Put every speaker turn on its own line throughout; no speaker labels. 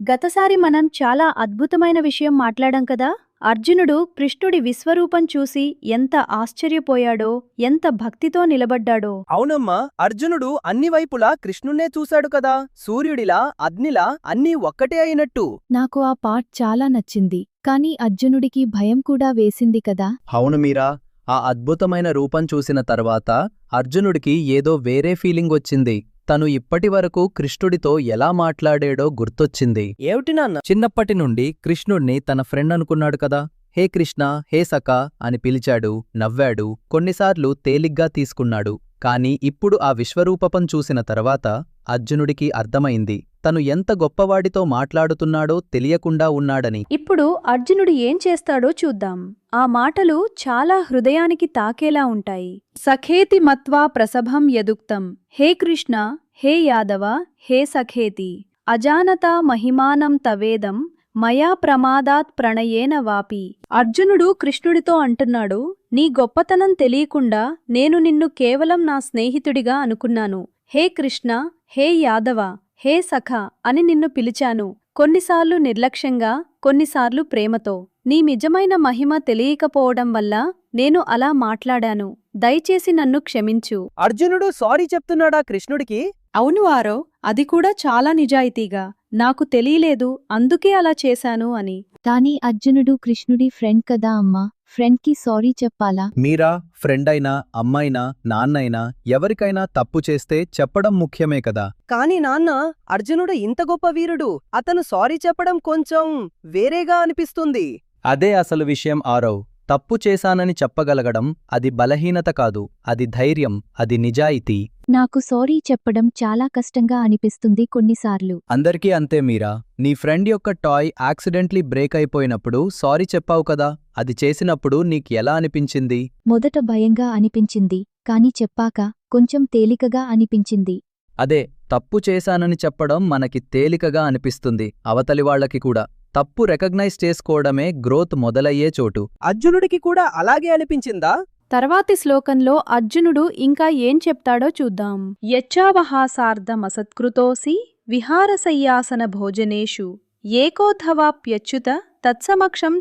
గతసారి మనం చాలా అద్భుతమైన విషయం మాట్లాడాం కదా. అర్జునుడు కృష్ణుడి విశ్వరూపం చూసి ఎంత ఆశ్చర్యపోయాడో, ఎంత భక్తితో నిలబడ్డాడో.
అవునమ్మా, అర్జునుడు అన్ని వైపులా కృష్ణున్నే చూశాడు కదా. సూర్యుడిలా, అగ్నిలా అన్నీ ఒక్కటే అయినట్టు.
నాకు ఆ పార్ట్ చాలా నచ్చింది, కానీ అర్జునుడికి భయం కూడా వేసింది కదా.
అవును మీరా, ఆ అద్భుతమైన రూపం చూసిన తర్వాత అర్జునుడికి ఏదో వేరే ఫీలింగ్ వచ్చింది. తను ఇప్పటివరకు కృష్ణుడితో ఎలా మాట్లాడాడో గుర్తొచ్చింది.
ఏమిటి నాన్న?
చిన్నప్పటి నుండి కృష్ణుణ్ణి తన ఫ్రెండ్ అనుకున్నాడు కదా. హే కృష్ణ, హే సఖా అని పిలిచాడు, నవ్వాడు, కొన్నిసార్లు తేలిగ్గా తీసుకున్నాడు. కాని ఇప్పుడు ఆ విశ్వరూపం చూసిన తర్వాత అర్జునుడికి అర్థమైంది తను ఎంత గొప్పవాడితో మాట్లాడుతున్నాడో తెలియకుండా ఉన్నాడని.
ఇప్పుడు అర్జునుడు ఏం చేస్తాడో చూద్దాం. ఆ మాటలు చాలా హృదయానికి తాకేలా ఉంటాయి. సఖేతి మత్వా ప్రసభం యదుక్తం, హే కృష్ణ, హే యాదవ, హే సఖేతి, అజానతా మహిమానం తవేదం, మయా ప్రమాదాత్ ప్రణయేన వాపి. అర్జునుడు కృష్ణుడితో అంటున్నాడు, నీ గొప్పతనం తెలియకుండా నేను నిన్ను కేవలం నా స్నేహితుడిగా అనుకున్నాను. హే కృష్ణ, హే యాదవ, హే సఖ అని నిన్ను పిలిచాను. కొన్నిసార్లు నిర్లక్ష్యంగా, కొన్నిసార్లు ప్రేమతో. నీ నిజమైన మహిమ తెలియకపోవడం వల్ల నేను అలా మాట్లాడాను. దయచేసి నన్ను క్షమించు.
అర్జునుడు సారీ చెప్తున్నాడా కృష్ణుడికి?
అవును ఆరో, అది కూడా చాలా నిజాయితీగా. నాకు తెలియలేదు, అందుకే అలా చేశాను అని.
కానీ అర్జునుడు కృష్ణుడి ఫ్రెండ్ కదా అమ్మా, ఫ్రెండ్కి సారీ చెప్పాలా?
మీరా ఫ్రెండ్ అయినా, అమ్మైనా, నాన్నైనా ఎవరికైనా తప్పు చేస్తే చెప్పడం ముఖ్యమే కదా.
కాని నాన్న, అర్జునుడు ఇంత గొప్ప వీరుడు, అతను సారీ చెప్పడం కొంచెం వేరేగా అనిపిస్తుంది.
అదే అసలు విషయం ఆరవ్. తప్పు చేశానని చెప్పగలగడం అది బలహీనత కాదు, అది ధైర్యం, అది నిజాయితీ.
నాకు సారీ చెప్పడం చాలా కష్టంగా అనిపిస్తుంది కొన్నిసార్లు.
అందరికీ అంతే మీరా. నీ ఫ్రెండ్ యొక్క టాయ్ యాక్సిడెంట్లీ బ్రేక్ అయిపోయినప్పుడు సారీ చెప్పావు కదా, అది చేసినప్పుడు నీకెలా అనిపించింది?
మొదట భయంగా అనిపించింది, కాని చెప్పాక కొంచెం తేలికగా అనిపించింది.
అదే, తప్పు చేశానని చెప్పడం మనకి తేలికగా అనిపిస్తుంది, అవతలివాళ్లకి కూడా. తప్పు రికగ్నైజ్ చేసుకోవడమే గ్రోత్ మొదలయ్యే చోటు.
అర్జునుడికి కూడా అలాగే అనిపించిందా?
తర్వాతి శ్లోకంలో అర్జునుడు ఇంకా ఏం చెప్తాడో చూద్దాం. యచ్చావహాసార్ధమసత్కృతోసి విహారసయ్యాసన భోజనేషు ఏకోధవాప్యచ్యుత తత్సమక్షం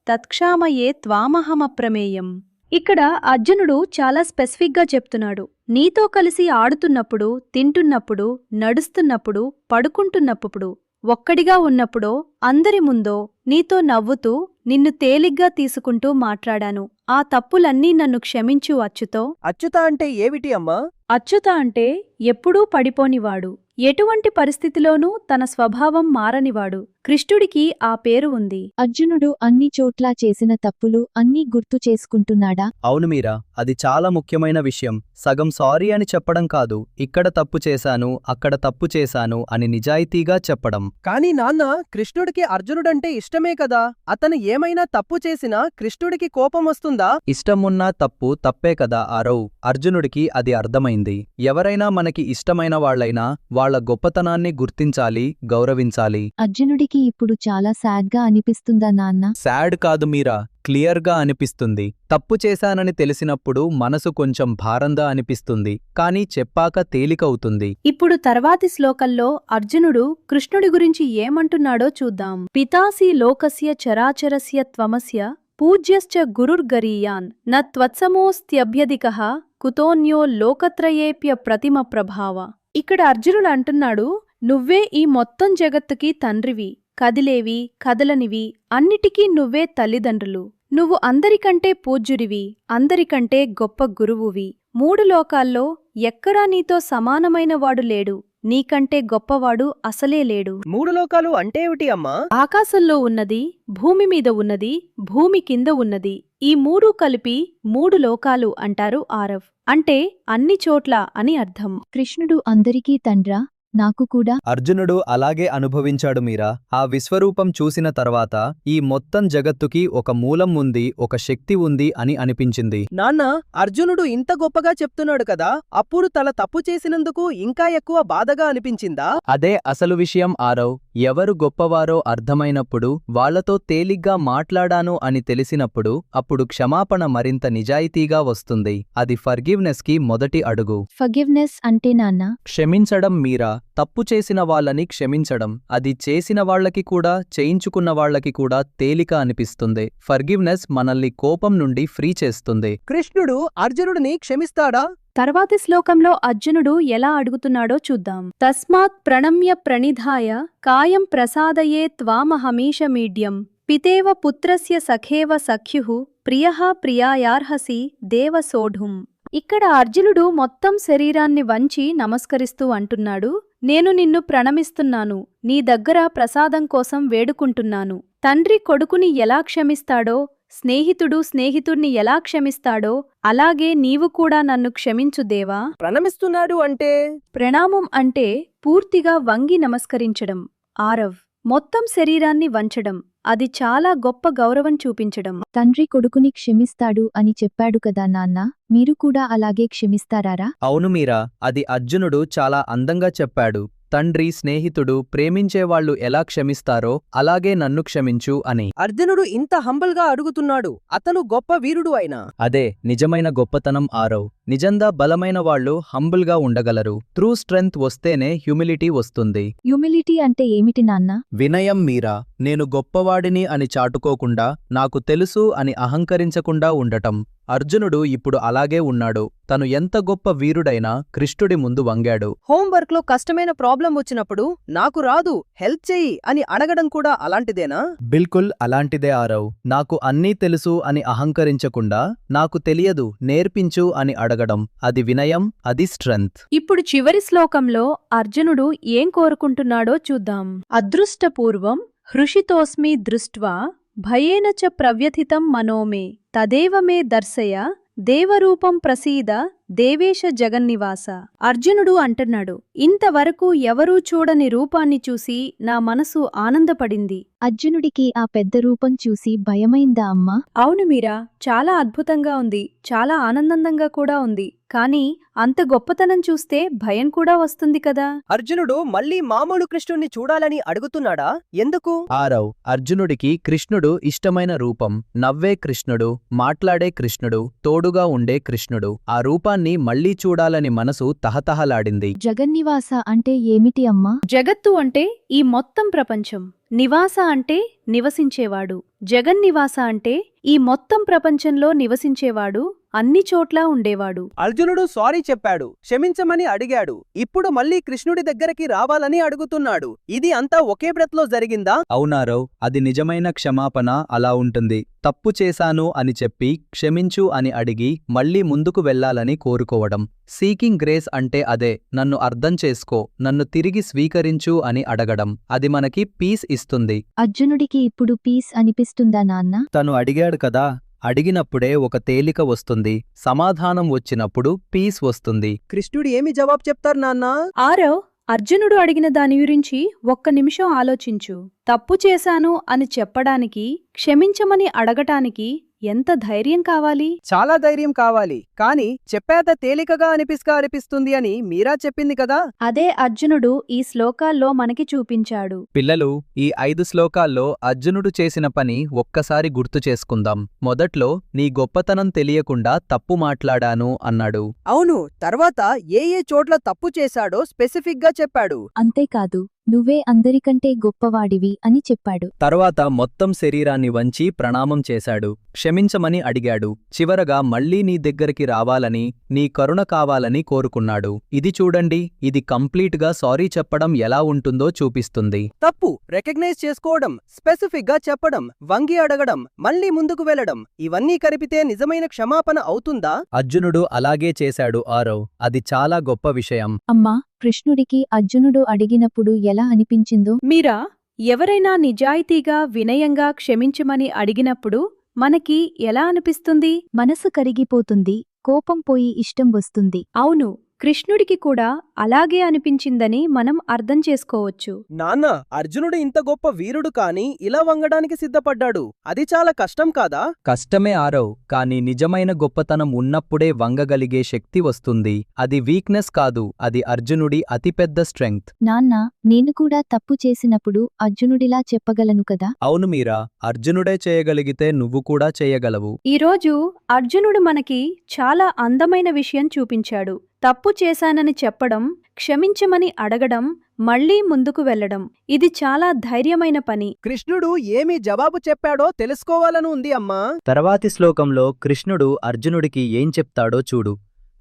తత్క్షామయే త్వామహమప్రమేయం. ఇక్కడ అర్జునుడు చాలా స్పెసిఫిక్గా చెప్తున్నాడు. నీతో కలిసి ఆడుతున్నప్పుడు, తింటున్నప్పుడు, నడుస్తున్నప్పుడు, పడుకుంటున్నప్పుడు, ఒక్కడిగా ఉన్నప్పుడో, అందరి ముందో నీతో నవ్వుతూ, నిన్ను తేలిగ్గా తీసుకుంటూ మాట్లాడాను. ఆ తప్పులన్నీ నన్ను క్షమించు అచ్యుతో.
అచ్యుత అంటే ఏమిటి అమ్మా?
అచ్యుత అంటే ఎప్పుడూ పడిపోనివాడు, ఎటువంటి పరిస్థితిలోనూ తన స్వభావం మారనివాడు. కృష్ణుడికి ఆ పేరు ఉంది.
అర్జునుడు అన్ని చోట్లా చేసిన తప్పులు అన్నీ గుర్తు చేసుకుంటున్నాడా?
అవును మీరా, అది చాలా ముఖ్యమైన విషయం. సగం సారీ అని చెప్పడం కాదు, ఇక్కడ తప్పు చేశాను, అక్కడ తప్పు చేశాను అని నిజాయితీగా చెప్పడం.
కాని నాన్న, కృష్ణుడికి అర్జునుడంటే ఇష్టమే కదా. అతను ఏమైనా తప్పు చేసినా కృష్ణుడికి కోపం వస్తుందా?
ఇష్టమున్నా తప్పు తప్పే కదా ఆరవ్. అర్జునుడికి అది అర్థమైంది. ఎవరైనా మనకి ఇష్టమైన వాళ్లైనా వాళ్ల గొప్పతనాన్ని గుర్తించాలి, గౌరవించాలి.
అర్జునుడికి ఇప్పుడు చాలా సాడ్గా అనిపిస్తుందా నాన్న?
సాడ్ కాదు మీరా, క్లియర్గా అనిపిస్తుంది. తప్పు చేశానని తెలిసినప్పుడు మనసు కొంచెం భారంగా అనిపిస్తుంది, కానీ చెప్పాక తేలికవుతుంది.
ఇప్పుడు తర్వాతి శ్లోకంలో అర్జునుడు కృష్ణుడి గురించి ఏమంటున్నాడో చూద్దాం. పితాసి లోకస్య చరాచరస్య త్వమస్య పూజ్యశ్చ గురుర్గరీయాన్ న త్వత్సమోస్త్యభ్యధికః కుతోన్యో లోకత్రయేప్య ప్రతిమ ప్రభావ. ఇక్కడ అర్జునుడు అంటున్నాడు, నువ్వే ఈ మొత్తం జగత్తుకి తండ్రివి, కదిలేవి, కదలనివి అన్నిటికీ నువ్వే తల్లిదండ్రులు. నువ్వు అందరికంటే పూజ్యుడివి, అందరికంటే గొప్ప గురువువి. 3 లోకాల్లో ఎక్కడా నీతో సమానమైనవాడు లేడు, నీకంటే గొప్పవాడు అసలే లేడు.
3 లోకాలు అంటే ఏమిటి అమ్మా?
ఆకాశంలో ఉన్నది, భూమి మీద ఉన్నది, భూమి కింద ఉన్నది, ఈ 3 కలిపి 3 లోకాలు అంటారు ఆరవ్. అంటే అన్ని చోట్ల అని అర్థం.
కృష్ణుడు అందరికీ తండ్రా? నాకు కూడా
అర్జునుడు అలాగే అనుభవించాడు మీరా. ఆ విశ్వరూపం చూసిన తర్వాత ఈ మొత్తం జగత్తుకి ఒక మూలం ఉంది, ఒక శక్తి ఉంది అని అనిపించింది.
నాన్న, అర్జునుడు ఇంత గొప్పగా చెప్తున్నాడు కదా, అప్పుడు తల తప్పు చేసినందుకు ఇంకా ఎక్కువ బాధగా అనిపించిందా?
అదే అసలు విషయం ఆరవ్. ఎవరు గొప్పవారో అర్థమైనప్పుడు, వాళ్లతో తేలిగ్గా మాట్లాడాను అని తెలిసినప్పుడు, అప్పుడు క్షమాపణ మరింత నిజాయితీగా వస్తుంది. అది ఫర్గివ్నెస్ కి మొదటి అడుగు.
ఫర్గివ్నెస్ అంటే నాన్న
క్షమించడం మీరా, తప్పు చేసిన వాళ్ళని క్షమించడం. అది చేసిన వాళ్లకి కూడా, చేయించుకున్న వాళ్లకి కూడా తేలిక అనిపిస్తుంది. ఫర్గివ్నెస్ మనల్ని కోపం నుండి ఫ్రీ చేస్తుంది.
కృష్ణుడు అర్జునుడిని క్షమిస్తాడా?
తర్వాతి శ్లోకంలో అర్జునుడు ఎలా అడుగుతున్నాడో చూద్దాం. తస్మాత్ ప్రణమ్య ప్రణిధాయ కాయం ప్రసాదయే త్వామహమీషమీడ్యం పితేవ పుత్రస్య సఖేవ సఖ్యుః ప్రియః ప్రియాయార్హసి దేవ సోఢుం. ఇక్కడ అర్జునుడు మొత్తం శరీరాన్ని వంచి నమస్కరిస్తూ అంటున్నాడు, నేను నిన్ను ప్రణమిస్తున్నాను, నీ దగ్గర ప్రసాదం కోసం వేడుకుంటున్నాను. తండ్రి కొడుకుని ఎలా క్షమిస్తాడో, స్నేహితుడు స్నేహితుణ్ణి ఎలా క్షమిస్తాడో అలాగే నీవు కూడా నన్ను క్షమించు దేవా.
ప్రణమిస్తున్నాడు అంటే?
ప్రణామం అంటే పూర్తిగా వంగి నమస్కరించడం. ఆరవ్, మొత్తం శరీరాన్ని వంచడం. అది చాలా గొప్ప గౌరవం చూపించడం.
తండ్రి కొడుకుని క్షమిస్తాడు అని చెప్పాడు కదా నాన్న, మీరు కూడా అలాగే క్షమిస్తారా?
అవును మీరా, అది అర్జునుడు చాలా అందంగా చెప్పాడు. తండ్రి, స్నేహితుడు, ప్రేమించేవాళ్లు ఎలా క్షమిస్తారో అలాగే నన్ను క్షమించు అని.
అర్జునుడు ఇంత హంబల్గా అడుగుతున్నాడు, అతను గొప్ప వీరుడు అయినా.
అదే నిజమైన గొప్పతనం ఆరవ్. నిజంగా బలమైన వాళ్ళు హంబుల్గా ఉండగలరు. ట్రూ స్ట్రెంగ్త్ వస్తేనే హ్యూమిలిటీ వస్తుంది.
హ్యూమిలిటీ అంటే ఏమిటి నాన్న?
వినయం మీరా, నేను గొప్పవాడిని అని చాటుకోకుండా, నాకు తెలుసు అని అహంకరించకుండా ఉండటం. అర్జునుడు ఇప్పుడు అలాగే ఉన్నాడు. తను ఎంత గొప్ప వీరుడైనా కృష్ణుడి ముందు వంగాడు.
హోంవర్క్ లో కష్టమైన ప్రాబ్లం వచ్చినప్పుడు నాకు రాదు, హెల్ప్ చెయ్యి అని అడగడం కూడా అలాంటిదేనా?
బిల్కుల్ అలాంటిదే ఆరవ్. నాకు అన్నీ తెలుసు అని అహంకరించకుండా, నాకు తెలియదు నేర్పించు అని అడగడం. అది వినయం, అది స్ట్రెంగ్త్.
ఇప్పుడు చివరి శ్లోకంలో అర్జునుడు ఏం కోరుకుంటున్నాడో చూద్దాం. అదృష్టపూర్వం హృషితోస్మి దృష్ట్వా భయేన చ ప్రవ్యథితం మనోమే తదేవ మే దర్శయ దేవరూపం ప్రసీద దేవేశ జగన్నివాస. అర్జునుడు అంటున్నాడు, ఇంతవరకు ఎవరూ చూడని రూపాన్ని చూసి నా మనసు ఆనందపడింది.
అర్జునుడికి ఆ పెద్ద రూపం చూసి భయమైందా అమ్మా?
అవును మీరా, చాలా అద్భుతంగా ఉంది, చాలా ఆనందంగా కూడా ఉంది. కానీ అంత గొప్పతనం చూస్తే భయం కూడా వస్తుంది కదా.
అర్జునుడు మళ్ళీ మామూలు కృష్ణుణ్ణి చూడాలని అడుగుతున్నాడా? ఎందుకు?
ఆరవ్, అర్జునుడికి కృష్ణుడు ఇష్టమైన రూపం. నవ్వే కృష్ణుడు, మాట్లాడే కృష్ణుడు, తోడుగా ఉండే కృష్ణుడు. ఆ రూపాన్ని మళ్లీ చూడాలని మనసు తహతహలాడింది.
జగన్నివాస అంటే ఏమిటి అమ్మా?
జగత్తు అంటే ఈ మొత్తం ప్రపంచం. నివాస అంటే నివసించేవాడు. జగన్నివాస అంటే ఈ మొత్తం ప్రపంచంలో నివసించేవాడు, అన్ని చోట్లా ఉండేవాడు.
అర్జునుడు సారీ చెప్పాడు, క్షమించమని అడిగాడు. ఇప్పుడు మళ్ళీ కృష్ణుడి దగ్గరికి రావాలని అడుగుతున్నాడు. ఇది అంతా ఒకే బ్రెత్లో జరిగిందా?
అవునారవ్, అది నిజమైన క్షమాపణ అలా ఉంటుంది. తప్పు చేశాను అని చెప్పి క్షమించు అని అడిగి మళ్లీ ముందుకు వెళ్లాలని కోరుకోవడం. సీకింగ్ గ్రేస్ అంటే అదే. నన్ను అర్థం చేసుకో, నన్ను తిరిగి స్వీకరించు అని అడగడం. అది మనకి పీస్ ఇస్తుంది.
అర్జునుడికి ఇప్పుడు పీస్ అనిపిస్తుందా నాన్న?
తను అడిగాడు కదా, అడిగినప్పుడే ఒక తేలిక వస్తుంది. సమాధానం వచ్చినప్పుడు పీస్ వస్తుంది.
కృష్ణుడు ఏమి జవాబు చెప్తారు నాన్నా?
ఆరవ్, అర్జునుడు అడిగిన దాని గురించి ఒక్క నిమిషం ఆలోచించు. తప్పు చేశాను అని చెప్పడానికి, క్షమించమని అడగటానికి ఎంత ధైర్యం కావాలి?
చాలా ధైర్యం కావాలి. కాని చెప్పేత తేలికగా అనిపిస్తుంది అని మీరా చెప్పింది కదా.
అదే అర్జునుడు ఈ శ్లోకాల్లో మనకి చూపించాడు.
పిల్లలు, ఈ 5 శ్లోకాల్లో అర్జునుడు చేసిన పని ఒక్కసారి గుర్తు చేసుకుందాం. మొదట్లో నీ గొప్పతనం తెలియకుండా తప్పు మాట్లాడాను అన్నాడు.
అవును, తర్వాత ఏ చోట్ల తప్పు చేశాడో స్పెసిఫిక్ గా చెప్పాడు.
అంతేకాదు, నువ్వే అందరికంటే గొప్పవాడివి అని చెప్పాడు.
తర్వాత మొత్తం శరీరాన్ని వంచి ప్రణామం చేశాడు. క్షమించమని అడిగాడు. చివరగా మళ్లీ నీ దగ్గరికి రావాలని, నీ కరుణ కావాలని కోరుకున్నాడు. ఇది చూడండి, ఇది కంప్లీట్గా సారీ చెప్పడం ఎలా ఉంటుందో చూపిస్తుంది.
తప్పు రికగ్నైజ్ చేసుకోవడం, స్పెసిఫిక్ గా చెప్పడం, వంగి అడగడం, మళ్ళీ ముందుకు వెళ్లడం, ఇవన్నీ కలిపితే నిజమైన క్షమాపణ అవుతుందా?
అర్జునుడు అలాగే చేశాడు ఆరవ్. అది చాలా గొప్ప విషయం.
అమ్మా, కృష్ణుడికి అర్జునుడు అడిగినప్పుడు ఎలా అనిపించిందో?
మీరా, ఎవరైనా నిజాయితీగా, వినయంగా క్షమించమని అడిగినప్పుడు మనకి ఎలా అనిపిస్తుంది?
మనసు కరిగిపోతుంది, కోపం పోయి ఇష్టం వస్తుంది.
అవును, కృష్ణుడికి కూడా అలాగే అనిపించిందని మనం అర్థం చేసుకోవచ్చు.
నాన్న, అర్జునుడు ఇంత గొప్ప వీరుడు కాని ఇలా వంగడానికి సిద్ధపడ్డాడు. అది చాలా కష్టం కాదా?
కష్టమే ఆరవ్, కాని నిజమైన గొప్పతనం ఉన్నప్పుడే వంగగలిగే శక్తి వస్తుంది. అది వీక్నెస్ కాదు, అది అర్జునుడి అతిపెద్ద స్ట్రెంగ్త్.
నాన్న, నేను కూడా తప్పు చేసినప్పుడు అర్జునుడిలా చెప్పగలను కదా.
అవును మీరా, అర్జునుడే చేయగలిగితే నువ్వు కూడా చేయగలవు.
ఈరోజు అర్జునుడు మనకి చాలా అందమైన విషయం చూపించాడు. తప్పు చేశానని చెప్పడం, క్షమించమని అడగడం, మళ్లీ ముందుకు వెళ్లడం, ఇది చాలా ధైర్యమైన పని.
కృష్ణుడు ఏమి జవాబు చెప్పాడో తెలుసుకోవాలని ఉంది అమ్మా.
తర్వాతి శ్లోకంలో కృష్ణుడు అర్జునుడికి ఏం చెప్తాడో చూడు.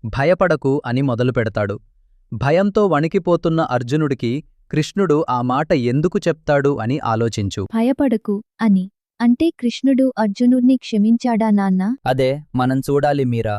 భయపడకు అని మొదలుపెడతాడు. భయంతో వణికిపోతున్న అర్జునుడికి కృష్ణుడు ఆ మాట ఎందుకు చెప్తాడు అని ఆలోచించు.
భయపడకు అని అంటే కృష్ణుడు అర్జునుడిని క్షమించాడా నాన్నా?
అదే మనం చూడాలి మీరా.